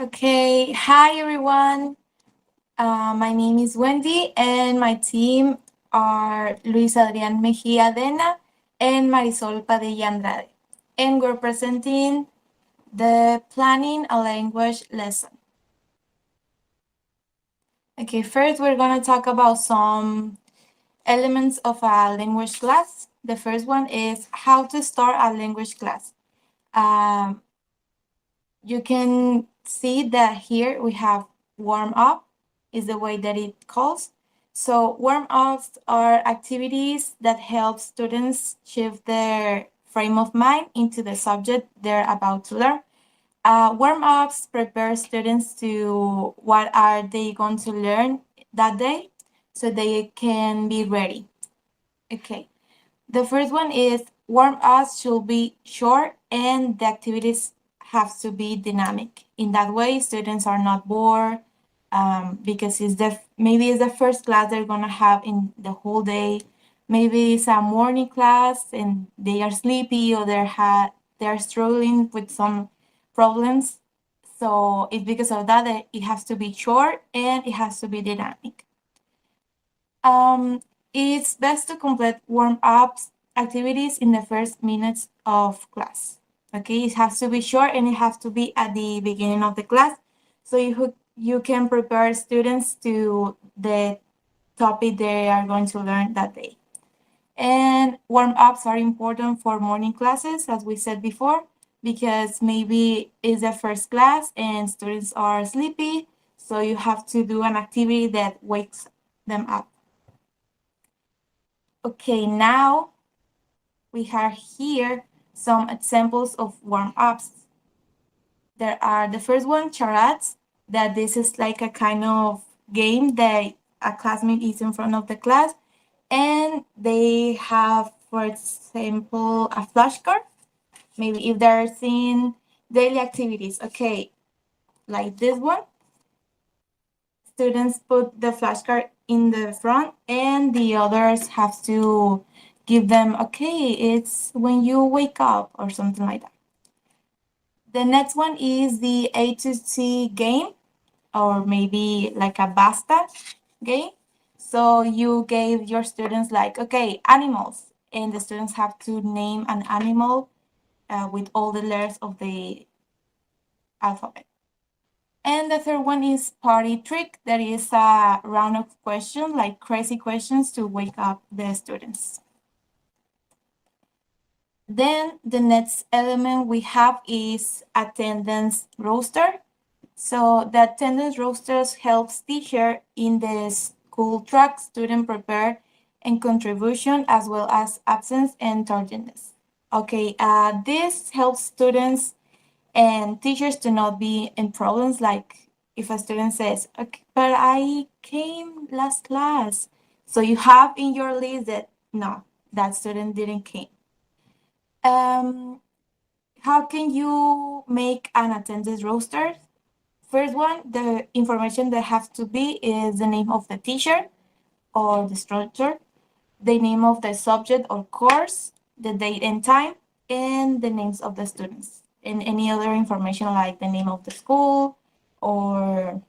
Okay, hi everyone. My name is Wendy, and my team are Luis Adrián Mejía Dena and Marisol Padilla Andrade. And we're presenting the Planning a Language lesson. Okay, first we're going to talk about some elements of a language class. The first one is how to start a language class. Um, you can see that here we have warm up is the way that it calls. So warm ups are activities that help students shift their frame of mind into the subject they're about to learn. Warm ups prepare students to what are they going to learn that day so they can be ready. Okay. The first one is warm ups should be short and the activities have to be dynamic. In that way, students are not bored because maybe it's the first class they're gonna have in the whole day. Maybe it's a morning class and they are sleepy or they're struggling with some problems. So it's because of that it has to be short and it has to be dynamic. Um, it's best to complete warm-ups activities in the first minutes of class. Okay, it has to be short and it has to be at the beginning of the class, so you can prepare students to the topic they are going to learn that day. And warm-ups are important for morning classes, as we said before, because maybe it's the first class and students are sleepy, so you have to do an activity that wakes them up. Okay, now we have here some examples of warm-ups. There are the first one, charades, that this is like a kind of game that a classmate is in front of the class, and they have, for example, a flashcard. Maybe if they're seeing daily activities, okay, like this one, students put the flashcard in the front and the others have to give them, okay, it's when you wake up or something like that. The next one is the A to C game, or maybe like a basta game. So you gave your students like, okay, animals, and the students have to name an animal with all the letters of the alphabet. And the third one is party trick. That is a round of questions, like crazy questions to wake up the students. Then the next element we have is attendance roster. So the attendance rosters helps teacher in the school track student prepare and contribution as well as absence and tardiness. Okay, this helps students and teachers to not be in problems like if a student says, okay, but I came last class. So you have in your list that no, that student didn't came. How can you make an attendance roster? First one, the information that has to be is the name of the teacher or the instructor, the name of the subject or course, the date and time, and the names of the students, and any other information like the name of the school or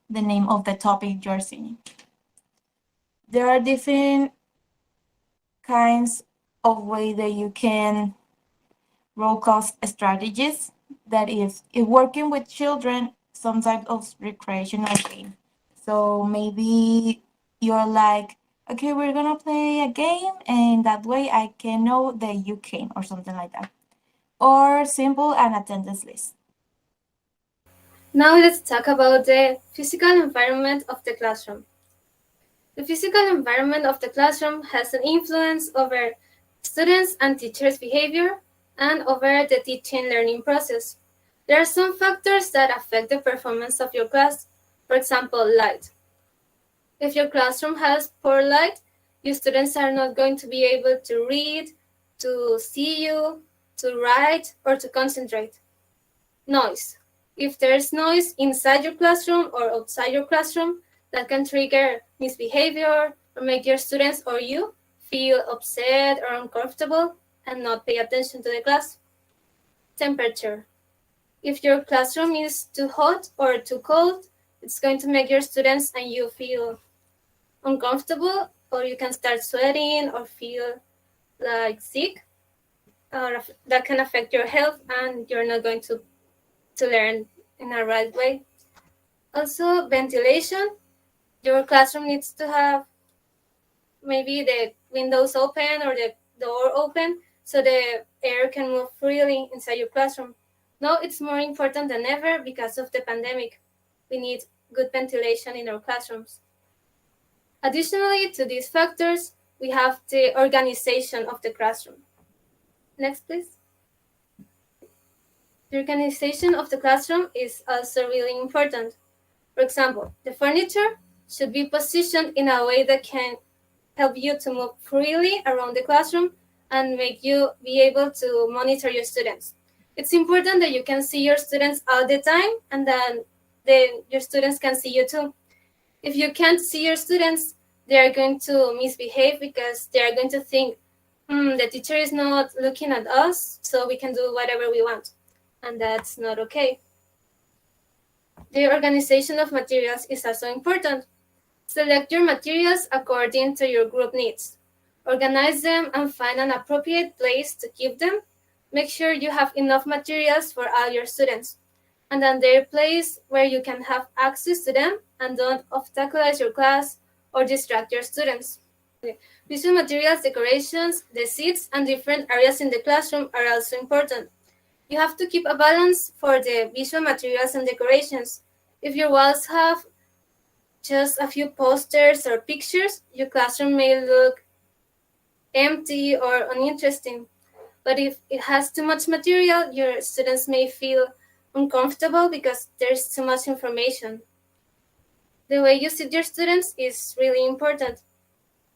the name of the topic you're seeing. There are different kinds of way that you can roll cost strategies. That is, if working with children, some type of recreational game. So maybe you're like, okay, we're gonna play a game, and that way I can know that you came, or something like that. Or simple an attendance list. Now let's talk about the physical environment of the classroom. The physical environment of the classroom has an influence over students' and teachers' behavior and over the teaching learning process. There are some factors that affect the performance of your class. For example, light. If your classroom has poor light, your students are not going to be able to read, to see you, to write, or to concentrate. Noise. If there's noise inside your classroom or outside your classroom, that can trigger misbehavior or make your students or you feel upset or uncomfortable and not pay attention to the class. Temperature. If your classroom is too hot or too cold, it's going to make your students and you feel uncomfortable, or you can start sweating or feel like sick, or that can affect your health and you're not going to learn in a right way. Also, ventilation. Your classroom needs to have maybe the windows open or the door open so the air can move freely inside your classroom. Now it's more important than ever because of the pandemic. We need good ventilation in our classrooms. Additionally to these factors, we have the organization of the classroom. Next, please. The organization of the classroom is also really important. For example, the furniture should be positioned in a way that can help you to move freely around the classroom and make you be able to monitor your students. It's important that you can see your students all the time and then your students can see you too. If you can't see your students, they are going to misbehave because they are going to think, the teacher is not looking at us, so we can do whatever we want. And that's not okay. The organization of materials is also important. Select your materials according to your group needs. Organize them and find an appropriate place to keep them. Make sure you have enough materials for all your students, and then their place where you can have access to them and don't obstaculize your class or distract your students. Visual materials, decorations, the seats, and different areas in the classroom are also important. You have to keep a balance for the visual materials and decorations. If your walls have just a few posters or pictures, your classroom may look empty or uninteresting. But if it has too much material, your students may feel uncomfortable because there's too much information. The way you sit your students is really important.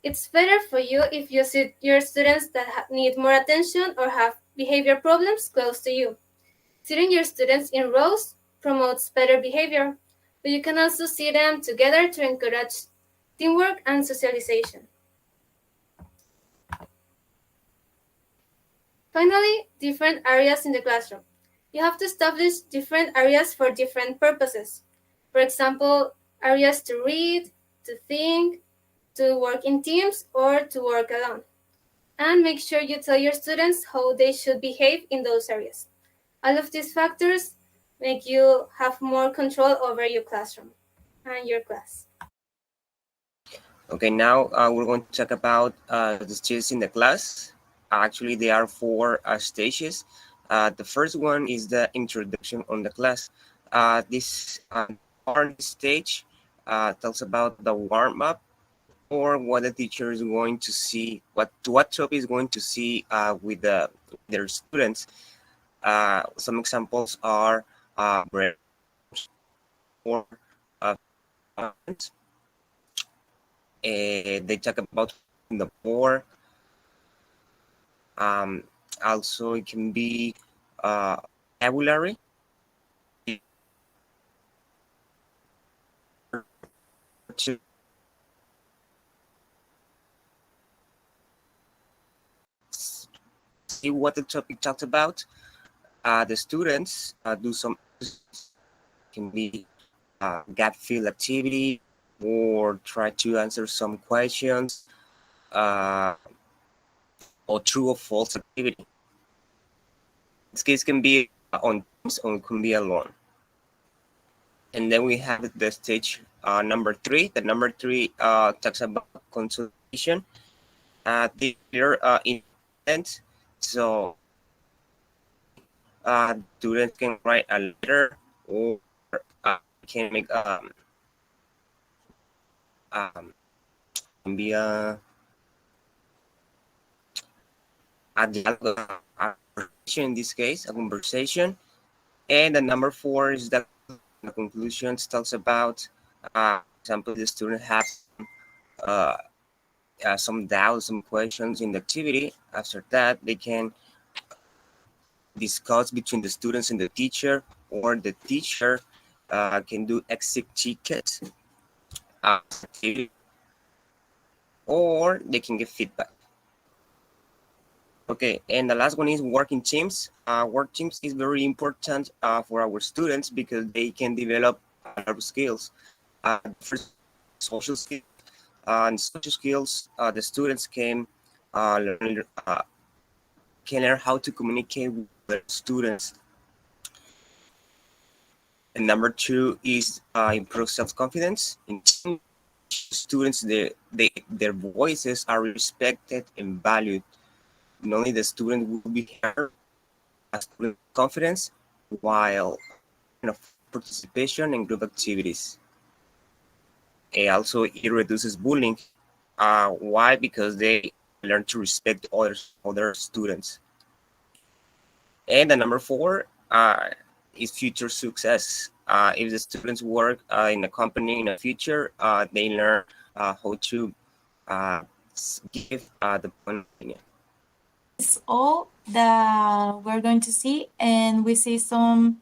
It's better for you if you sit your students that need more attention or have behavior problems close to you. Sitting your students in rows promotes better behavior, but you can also sit them together to encourage teamwork and socialization. Finally, different areas in the classroom. You have to establish different areas for different purposes. For example, areas to read, to think, to work in teams, or to work alone. And make sure you tell your students how they should behave in those areas. All of these factors make you have more control over your classroom and your class. Okay, now we're going to talk about the stages in the class. Actually, there are four stages. The first one is the introduction on the class. This stage tells about the warm-up or what the teacher is going to see, what topic is going to see with their students. Some examples are breakdowns or they talk about the board. Also, it can be vocabulary. To see what the topic talks about, the students do some, can be gap fill activity or try to answer some questions or true or false activity. This case can be on teams or it can be alone. And then we have the stage number 3. The number 3 talks about consultation. They're intent. So students can write a letter or can make can be a dialogue, a conversation in this case, a conversation. And the number 4 is the conclusions talks about, for example, the student has some doubts, some questions in the activity. After that, they can discuss between the students and the teacher, or the teacher can do exit tickets, activity, or they can give feedback. Okay, and the last one is working teams. Work teams is very important for our students because they can develop a lot of skills. The first one is social skills. And social skills, the students can learn how to communicate with other students. And number two is improve self-confidence in team. Students, their voices are respected and valued. Not only the student will be heard, a student confidence while participation in group activities. And also, it reduces bullying. Why? Because they learn to respect other students. And the number four is future success. If the students work in a company in the future, they learn how to uh, give the point of opinion. It's all that we're going to see, and we see some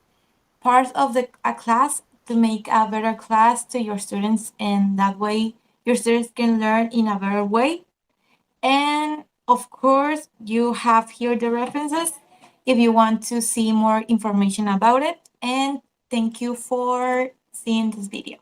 parts of a class to make a better class to your students, and that way your students can learn in a better way. And of course, you have here the references if you want to see more information about it. And thank you for seeing this video.